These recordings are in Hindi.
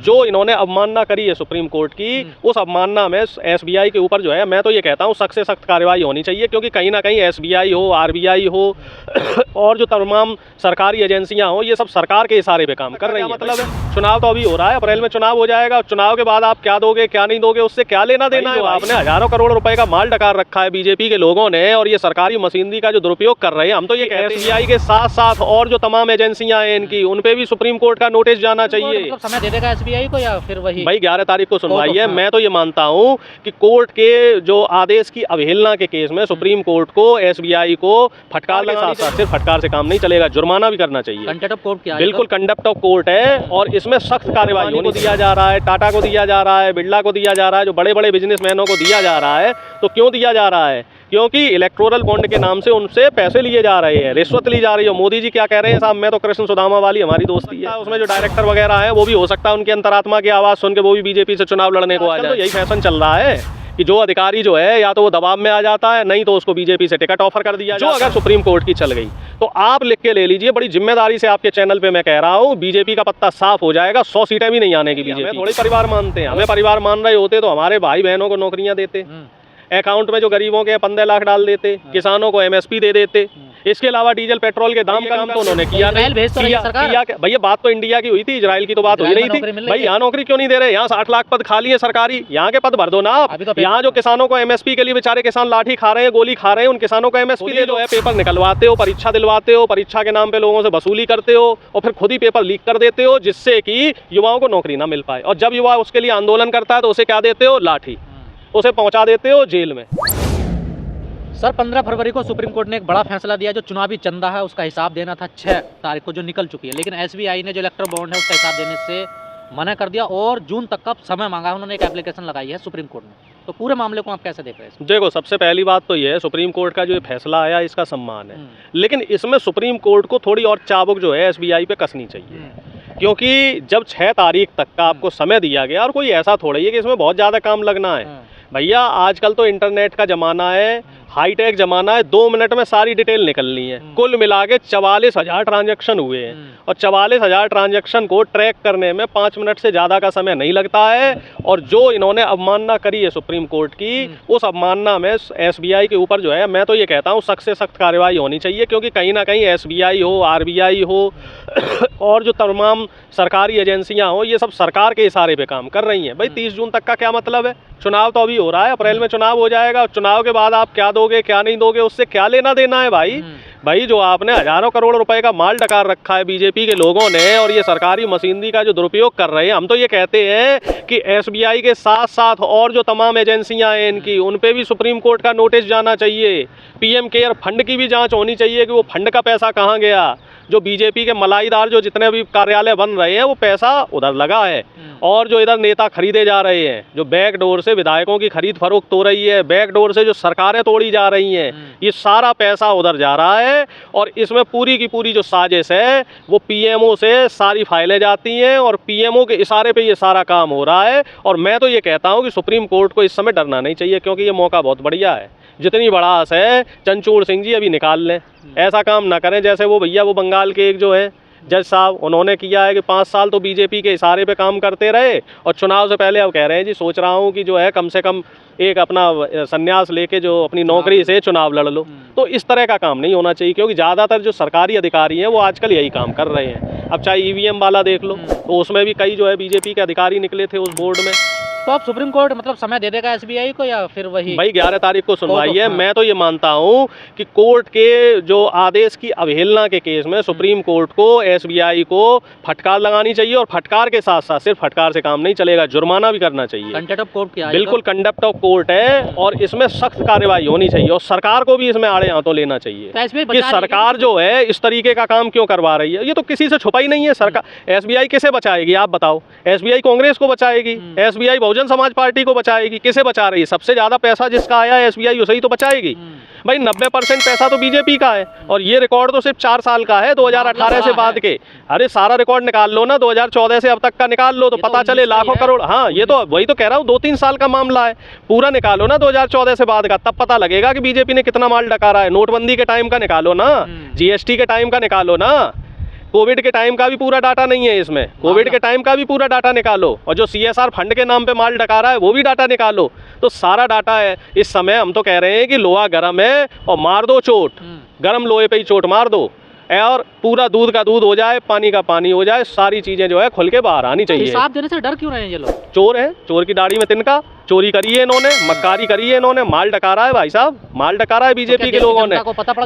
जो इन्होंने अवमानना करी है सुप्रीम कोर्ट की, उस अवमानना में एसबीआई के ऊपर जो है, मैं तो ये कहता हूँ सख्त से सख्त कार्रवाई होनी चाहिए, क्योंकि कहीं ना कहीं एसबीआई हो, आरबीआई हो और जो तमाम सरकारी एजेंसियां हो, ये सब सरकार के इशारे पे काम कर रही हैं। मतलब है, चुनाव तो अभी हो रहा है, अप्रैल में चुनाव हो जाएगा, चुनाव के बाद आप क्या दोगे क्या नहीं दोगे उससे क्या लेना देना है। आपने हजारों करोड़ रुपए का माल डकार रखा है बीजेपी के लोगों ने, और ये सरकारी मशीनरी का जो दुरुपयोग कर रहे हैं, हम तो ये कहते हैं एसबीआई के साथ साथ और जो तमाम एजेंसियां हैं इनकी, उन पे भी सुप्रीम कोर्ट का नोटिस जाना चाहिए। मतलब समय दे देगा एसबीआई को या फिर वही भाई 11 तारीख को सुनवाई है। मैं तो ये मानता हूँ कि कोर्ट के जो आदेश की अवहेलना के केस में सुप्रीम कोर्ट को एसबीआई को फटकार के साथ साथ सिर्फ फटकार से काम नहीं चलेगा, जुर्माना भी करना चाहिए। कंटेम्प्ट ऑफ कोर्ट क्या है? बिल्कुल कंटेम्प्ट ऑफ कोर्ट है, और इसमें सख्त कार्रवाई को दिया जा रहा है, टाटा को दिया जा रहा है, बिरला को दिया जा रहा है, जो बड़े बड़े बिजनेसमैनों को दिया जा रहा है। तो क्यों दिया जा रहा है? क्योंकि इलेक्टोरल बॉन्ड के नाम से उनसे पैसे लिए जा रहे हैं, रिश्वत ली जा रही है। मोदी जी क्या कह रहे हैं साहब, मैं तो कृष्ण सुदामा वाली हमारी दोस्ती है, उसमें जो डायरेक्टर वगैरह है वो भी हो सकता है उनकी अंतरात्मा की आवाज़ सुन के वो भी बीजेपी से चुनाव लड़ने को आ जाए। तो यही फैशन चल रहा है कि जो अधिकारी जो है या तो वो दबाव में आ जाता है, नहीं तो उसको बीजेपी से टिकट ऑफर कर दिया। जो अगर सुप्रीम कोर्ट की चल गई तो आप लिख के ले लीजिए, बड़ी जिम्मेदारी से आपके चैनल पे मैं कह रहा हूँ, बीजेपी का पत्ता साफ हो जाएगा, 100 सीटें भी नहीं आने की बीजेपी। थोड़ी परिवार मानते हैं, हमें परिवार मान रहे होते तो हमारे भाई बहनों को नौकरियां देते, अकाउंट में जो गरीबों के 15 लाख डाल देते, किसानों को एमएसपी दे देते। इसके अलावा डीजल पेट्रोल के दाम कम तो उन्होंने किया भैया, बात तो इंडिया की हुई थी, इजराइल की तो बात हुई नहीं थी। भाई यहाँ नौकरी क्यों नहीं दे रहे? यहाँ 60 लाख पद खाली है सरकारी, यहाँ के पद भर दो ना आप। यहाँ जो किसानों को एमएसपी के लिए बेचारे किसान लाठी खा रहे हैं, गोली खा रहे हैं, उन किसानों को एमएसपी दे दो। पेपर निकलवाते हो, परीक्षा दिलवाते हो, परीक्षा के नाम पे लोगों से वसूली करते हो और फिर खुद ही पेपर लीक कर देते हो, जिससे कि युवाओं को नौकरी ना मिल पाए। और जब युवा उसके लिए आंदोलन करता है तो उसे क्या देते हो? लाठी, उसे पहुंचा देते हो जेल में। सर 15 फरवरी को सुप्रीम कोर्ट ने एक बड़ा फैसला दिया, जो चुनावी चंदा है उसका हिसाब देना था 6 तारीख को, जो निकल चुकी है, लेकिन एसबीआई ने जो इलेक्टोरल बॉन्ड है उसका हिसाब देने से मना कर दिया और जून तक का समय मांगा है। उन्होंने एक एप्लीकेशन लगाई है सुप्रीम कोर्ट में। तो पूरे मामले को आप कैसे देख रहे हैं? देखो, सबसे पहली बात तो ये है, सुप्रीम कोर्ट का जो फैसला आया इसका सम्मान है, लेकिन इसमें सुप्रीम कोर्ट को थोड़ी और चाबुक जो है एसबीआई पे कसनी चाहिए, क्योंकि जब 6 तारीख तक का आपको समय दिया गया, और कोई ऐसा थोड़ा ही है कि इसमें बहुत ज़्यादा काम लगना है। भैया आजकल तो इंटरनेट का ज़माना है, हाईटेक ज़माना है, 2 मिनट में सारी डिटेल निकलनी है। कुल मिला के 44,000 ट्रांजैक्शन हुए हैं, और 44,000 ट्रांजैक्शन को ट्रैक करने में 5 मिनट से ज़्यादा का समय नहीं लगता है। और जो इन्होंने अवमानना करी है सुप्रीम कोर्ट की, उस अवमानना में एसबीआई के ऊपर जो है, मैं तो ये कहता हूँ सख्त से सख्त कार्रवाई होनी चाहिए, क्योंकि कहीं ना कहीं एसबीआई हो, आरबीआई हो और जो तमाम सरकारी एजेंसियां हो, ये सब सरकार के इशारे पे काम कर रही हैं। भाई 30 जून तक का क्या मतलब है? चुनाव तो अभी हो रहा है, अप्रैल में चुनाव हो जाएगा, चुनाव के बाद आप क्या दोगे क्या नहीं दोगे उससे क्या लेना देना है भाई जो आपने हजारों करोड़ रुपए का माल डकार रखा है बीजेपी के लोगों ने, और ये सरकारी मशीनरी का जो दुरुपयोग कर रहे हैं, हम तो ये कहते हैं कि एसबीआई के साथ साथ और जो तमाम एजेंसियां हैं इनकी, उन पे भी सुप्रीम कोर्ट का नोटिस जाना चाहिए। पीएम केयर फंड की भी जांच होनी चाहिए कि वो फंड का पैसा कहाँ गया। जो बीजेपी के मलाईदार जो जितने भी कार्यालय बन रहे हैं, वो पैसा उधर लगा है, और जो इधर नेता खरीदे जा रहे हैं, जो बैक डोर से विधायकों की खरीद फरोख्त हो रही है, बैक डोर से जो सरकारें तोड़ी जा रही हैं, ये सारा पैसा उधर जा रहा है। और इसमें पूरी की पूरी जो साजिश है, वो पीएमओ से सारी फाइलें जाती हैं, और पीएमओ के इशारे पे ये सारा काम हो रहा है। और मैं तो ये कहता हूँ कि सुप्रीम कोर्ट को इस समय डरना नहीं चाहिए, क्योंकि ये मौका बहुत बढ़िया है। जितनी भड़ास है चंचूड़ सिंह जी अभी निकाल लें, ऐसा काम ना करें जैसे वो भैया वो बंगाल के एक जो है जज साहब, उन्होंने किया है कि 5 साल तो बीजेपी के इशारे पे काम करते रहे, और चुनाव से पहले अब कह रहे हैं जी सोच रहा हूँ कि जो है कम से कम एक अपना संन्यास लेके जो अपनी नौकरी से चुनाव लड़ लो। तो इस तरह का काम नहीं होना चाहिए, क्योंकि ज़्यादातर जो सरकारी अधिकारी हैं वो आजकल यही काम कर रहे हैं। अब चाहे ईवीएम वाला देख लो, तो उसमें भी कई जो है बीजेपी के अधिकारी निकले थे उस बोर्ड में। तो अब सुप्रीम कोर्ट मतलब समय दे देगा एसबीआई को या फिर वही? भाई 11 तारीख को सुनवाई है। मैं तो ये मानता हूँ कि कोर्ट के जो आदेश की अवहेलना के केस में सुप्रीम कोर्ट को एसबीआई को फटकार लगानी चाहिए, और फटकार के साथ साथ सिर्फ फटकार से काम नहीं चलेगा, जुर्माना भी करना चाहिए। कंटेम्प्ट ऑफ कोर्ट क्या है? बिल्कुल कंटेम्प्ट ऑफ कोर्ट है, और इसमें सख्त कार्रवाई होनी चाहिए, और सरकार को भी इसमें आड़े हाथों लेना चाहिए कि सरकार जो है इस तरीके का काम क्यों करवा रही है। ये तो किसी से छुपा ही नहीं है। सरकार एसबीआई किसे बचाएगी आप बताओ? एसबीआई कांग्रेस को बचाएगी, एसबीआई बहुजन समाज पार्टी को बचाएगी, किसे बचा रही है? सबसे ज्यादा पैसा जिसका आया है एसबीआई उसे ही तो बचाएगी। भाई 90% पैसा तो बीजेपी का है, और ये रिकॉर्ड तो सिर्फ 4 साल का है, 2018 से बाद के। अरे सारा रिकॉर्ड निकाल लो ना, 2014 से अब तक का निकाल लो, तो पता चले लाखों करोड़। हाँ, ये तो वही तो कह रहा हूँ, 2-3 साल का मामला है, पूरा निकालो ना 2014 से बाद का, तब पता लगेगा कि बीजेपी ने कितना माल डकारा है। नोटबंदी के टाइम का निकालो ना, जीएसटी के टाइम का निकालो ना, कोविड के टाइम का भी पूरा डाटा नहीं है इसमें, कोविड के टाइम का भी पूरा डाटा निकालो, और जो CSR फंड के नाम पे माल डका रहा है वो भी डाटा निकालो, तो सारा डाटा है। इस समय हम तो कह रहे हैं कि लोहा गर्म है और मार दो चोट, गर्म लोहे पे ही चोट मार दो, और पूरा दूध का दूध हो जाए, पानी का पानी हो जाए, सारी चीजें जो है खुल के बाहर आनी चाहिए। हिसाब देने से डर क्यों रहे हैं ये लोग? चोर है, चोर की दाढ़ी में तिनका, चोरी करी है इन्होंने, मक्कारी करी है इन्होंने, माल डका रहा है भाई साहब, माल डका रहा है बीजेपी के लोगों ने,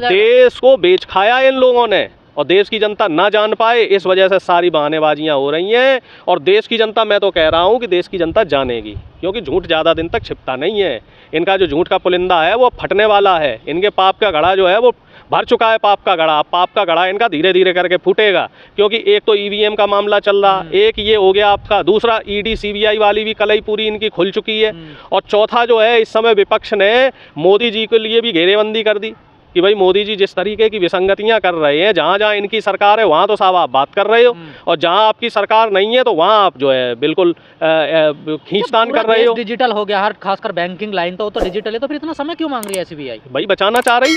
देश को बेच खाया इन लोगों ने, और देश की जनता ना जान पाए इस वजह से सारी बहानेबाजियां हो रही हैं। और देश की जनता, मैं तो कह रहा हूं कि देश की जनता जानेगी, क्योंकि झूठ ज़्यादा दिन तक छिपता नहीं है। इनका जो झूठ का पुलिंदा है वो फटने वाला है, इनके पाप का घड़ा जो है वो भर चुका है, पाप का घड़ा, पाप का घड़ा इनका धीरे धीरे करके फूटेगा। क्योंकि एक तो EVM का मामला चल रहा, एक ये हो गया आपका, दूसरा ED CBI वाली भी कलई पूरी इनकी खुल चुकी है, और चौथा जो है इस समय विपक्ष ने मोदी जी के लिए भी घेरेबंदी कर दी कि भाई मोदी जी जिस तरीके की विसंगतियां कर रहे हैं, जहाँ जहाँ इनकी सरकार है वहाँ तो साहब आप बात कर रहे हो, और जहाँ आपकी सरकार नहीं है तो वहाँ आप जो है बिल्कुल खींचतान कर रहे हो। डिजिटल हो गया हर, खासकर बैंकिंग लाइन तो डिजिटल है, तो फिर इतना समय क्यों मांग रही है SBI? भाई बचाना चाह रही।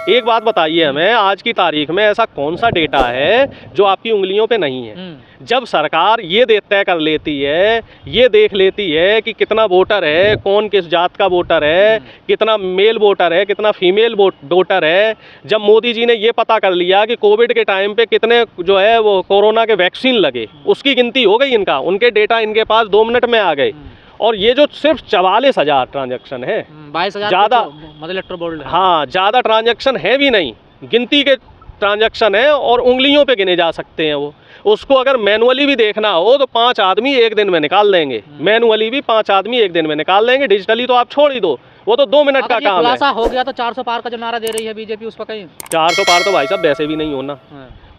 एक बात बताइए हमें, आज की तारीख में ऐसा कौन सा डेटा है जो आपकी उंगलियों पे नहीं है? जब सरकार ये तय कर लेती है, ये देख लेती है कि कितना वोटर है, कौन किस जात का वोटर है, कितना मेल वोटर है, कितना फीमेल वोटर है, जब मोदी जी ने ये पता कर लिया कि कोविड के टाइम पे कितने जो है वो कोरोना के वैक्सीन लगे, उसकी गिनती हो गई इनका, उनके डेटा इनके पास 2 मिनट में आ गए। और ये जो सिर्फ 44,000 ट्रांजैक्शन है, 22,000 ज़्यादा, मतलब इलेक्ट्रो बोल्ड है, हाँ ज़्यादा ट्रांजैक्शन है भी नहीं, गिनती के ट्रांजैक्शन है और उंगलियों पे गिने जा सकते हैं वो। उसको अगर मैनुअली भी देखना हो तो 5 आदमी एक दिन में निकाल देंगे, मैनुअली भी 5 आदमी एक दिन में निकाल देंगे, डिजिटली तो आप छोड़ ही दो, वो तो 2 मिनट का काम है। खुलासा हो गया तो 400 पार का जो नारा दे रही है बीजेपी, उस पर कहीं 400 पार तो भाई साहब वैसे भी नहीं होना,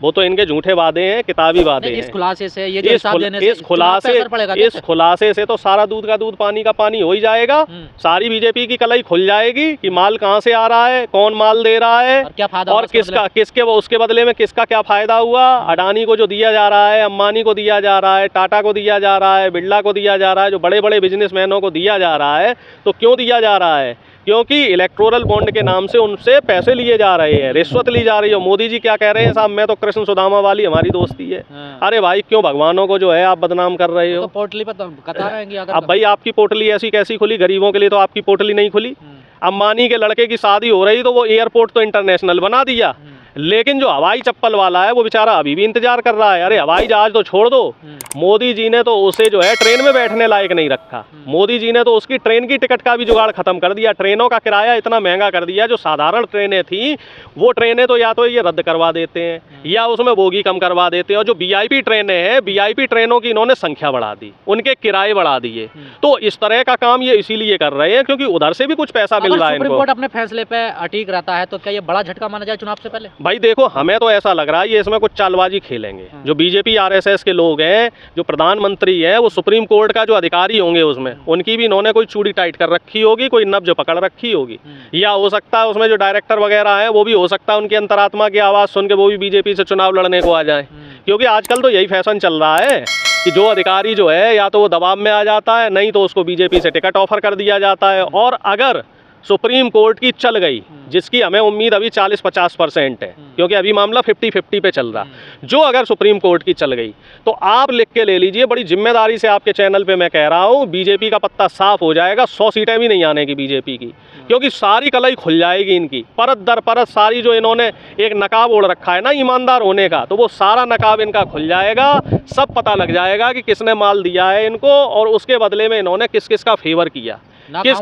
वो तो इनके झूठे वादे हैं, किताबी वादे हैं। इस खुलासे से, ये जो हिसाब देने से इस खुलासे से तो सारा दूध का दूध, पानी का पानी हो ही जाएगा। सारी बीजेपी की कलई खुल जाएगी कि माल कहां से आ रहा है, कौन माल दे रहा है, और क्या फायदा, और किसके उसके बदले में किसका क्या फायदा हुआ। अडानी को जो दिया जा रहा है, अंबानी को दिया जा रहा है, टाटा को दिया जा रहा है, बिरला को दिया जा रहा है, जो बड़े बड़े बिजनेसमैनों को दिया जा रहा है, तो क्यों दिया जा रहा है? क्योंकि इलेक्टोरल बॉन्ड के नाम से उनसे पैसे लिए जा रहे हैं, रिश्वत ली जा रही है। मोदी जी क्या कह रहे हैं साहब, मैं तो कृष्ण सुदामा वाली हमारी दोस्ती है। अरे भाई क्यों भगवानों को जो है आप बदनाम कर रहे हो? तो पोटली पर कता रहेंगे अगर, अब भाई आपकी पोटली ऐसी कैसी खुली? गरीबों के लिए तो आपकी पोटली नहीं खुली। अंबानी के लड़के की शादी हो रही तो वो एयरपोर्ट तो इंटरनेशनल बना दिया, लेकिन जो हवाई चप्पल वाला है वो बेचारा अभी भी इंतजार कर रहा है। अरे हवाई जहाज तो छोड़ दो, मोदी जी ने तो उसे जो है ट्रेन में बैठने लायक नहीं रखा। मोदी जी ने तो उसकी ट्रेन की टिकट का भी जुगाड़ खत्म कर दिया, ट्रेनों का किराया इतना महंगा कर दिया। जो साधारण ट्रेनें थी वो ट्रेनें तो या तो ये रद्द करवा देते हैं या उसमें बोगी कम करवा देते हैं, और जो VIP ट्रेनें हैं, VIP ट्रेनों की इन्होंने संख्या बढ़ा दी, उनके किराए बढ़ा दिए। तो इस तरह का काम ये इसीलिए कर रहे हैं क्योंकि उधर से भी कुछ पैसा मिल रहा है इनको। सुप्रीम कोर्ट अपने फैसले पे अटीक रहता है तो क्या ये बड़ा झटका माना जाए चुनाव से पहले? भाई देखो, हमें तो ऐसा लग रहा है ये इसमें कुछ चालबाजी खेलेंगे। जो BJP RSS के लोग हैं, जो प्रधानमंत्री है, वो सुप्रीम कोर्ट का जो अधिकारी होंगे उसमें उनकी भी इन्होंने कोई चूड़ी टाइट कर रखी होगी, कोई नब्ज पकड़ रखी होगी, या हो सकता है उसमें जो डायरेक्टर वगैरह हैं वो भी हो सकता है उनकी अंतरात्मा की आवाज़ सुन के वो भी BJP से चुनाव लड़ने को आ जाए। क्योंकि आजकल तो यही फैशन चल रहा है कि जो अधिकारी जो है या तो वो दबाव में आ जाता है, नहीं तो उसको BJP से टिकट ऑफर कर दिया जाता है। और अगर सुप्रीम कोर्ट की चल गई, जिसकी हमें उम्मीद अभी 40-50% है, क्योंकि अभी मामला 50-50 पे चल रहा, जो अगर सुप्रीम कोर्ट की चल गई तो आप लिख के ले लीजिए, बड़ी जिम्मेदारी से आपके चैनल पे मैं कह रहा हूँ, BJP का पत्ता साफ हो जाएगा। 100 सीटें भी नहीं आने की BJP की, क्योंकि सारी कलई खुल जाएगी इनकी, परत दर परत। सारी जो इन्होंने एक नकाब ओढ़ रखा है ना ईमानदार होने का, तो वो सारा नकाब इनका खुल जाएगा। सब पता लग जाएगा कि किसने माल दिया है इनको और उसके बदले में इन्होंने किस किस का फेवर किया, किस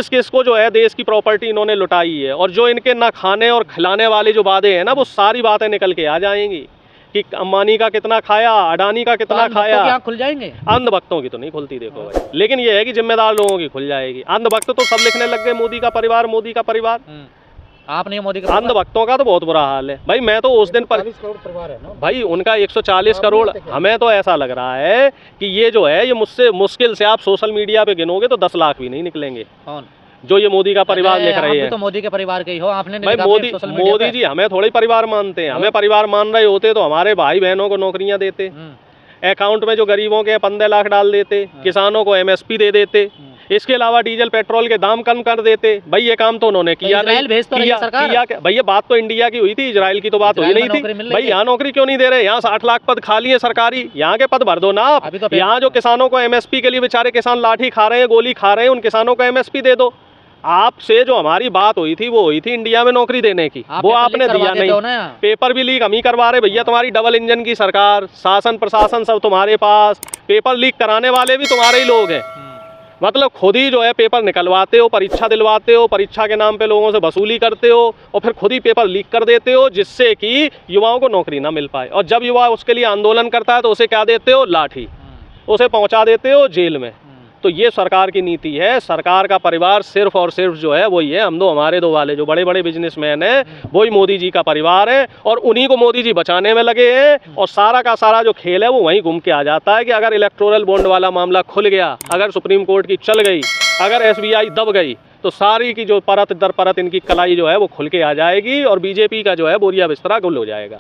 किस को जो है देश की प्रॉपर्टी इन्होंने लुटाई है। और जो इनके ना खाने और खिलाने वाले जो वादे हैं ना, वो सारी बातें निकल के आ जाएंगी कि अंबानी का कितना खाया, अडानी का कितना खाया। खुल जाएंगे, अंधभक्तों की तो नहीं खुलती देखो भाई, लेकिन ये है कि जिम्मेदार लोगों की खुल जाएगी। अंधभक्त तो सब लिखने लग गए मोदी का परिवार, मोदी का परिवार। आपने मोदी का अंधभक्तों का तो बहुत बुरा हाल है भाई। मैं तो उस दिन पर 40 करोड़ परिवार है ना भाई, उनका 140 करोड़। हमें तो ऐसा लग रहा है कि ये जो है, ये मुझसे मुश्किल से आप सोशल मीडिया पे गिनोगे तो 10 लाख भी नहीं निकलेंगे। कौन जो ये मोदी का परिवार लिख रहे हैं? तो मोदी के परिवार के ही हो आपने। भाई मोदी जी हमें थोड़ी परिवार मानते हैं। हमें परिवार मान रहे होते तो हमारे भाई बहनों को नौकरियां देते, अकाउंट में जो गरीबों के 15 लाख डाल देते, किसानों को MSP दे देते, इसके अलावा डीजल पेट्रोल के दाम कम कर देते। भाई ये काम तो उन्होंने किया नहीं। इजराइल भेज तो रही है सरकार। किया क्या? भाई ये बात तो इंडिया की हुई थी, इजराइल की तो बात हुई नहीं थी। भाई यहाँ नौकरी क्यों नहीं दे रहे? यहाँ 60 लाख पद खाली है सरकारी, यहाँ के पद भर दो ना आप। अभी तो यहाँ जो किसानों को एमएसपी के लिए बेचारे किसान लाठी खा रहे हैं, गोली खा रहे हैं, उन किसानों को एमएसपी दे दो। आपसे जो हमारी बात हुई थी वो हुई थी इंडिया में नौकरी देने की, वो आपने दिया नहीं। पेपर भी लीक हम ही करवा रहे भैया, तुम्हारी डबल इंजन की सरकार, शासन प्रशासन सब तुम्हारे पास, पेपर लीक कराने वाले भी तुम्हारे ही लोग हैं। मतलब खुद ही जो है पेपर निकलवाते हो, परीक्षा दिलवाते हो, परीक्षा के नाम पे लोगों से वसूली करते हो और फिर खुद ही पेपर लीक कर देते हो, जिससे कि युवाओं को नौकरी ना मिल पाए। और जब युवा उसके लिए आंदोलन करता है तो उसे क्या देते हो? लाठी, उसे पहुंचा देते हो जेल में। तो ये सरकार की नीति है। सरकार का परिवार सिर्फ और सिर्फ जो है वही है, हम दो हमारे दो वाले जो बड़े बड़े बिजनेसमैन हैं वही मोदी जी का परिवार है, और उन्हीं को मोदी जी बचाने में लगे हैं। और सारा का सारा जो खेल है वो वहीं घूम के आ जाता है कि अगर इलेक्टोरल बॉन्ड वाला मामला खुल गया, अगर सुप्रीम कोर्ट की चल गई, अगर SBI दब गई, तो सारी की जो परत दर परत इनकी कलाई जो है वो खुल के आ जाएगी और बीजेपी का जो है बोरिया बिस्तरा गुल हो जाएगा।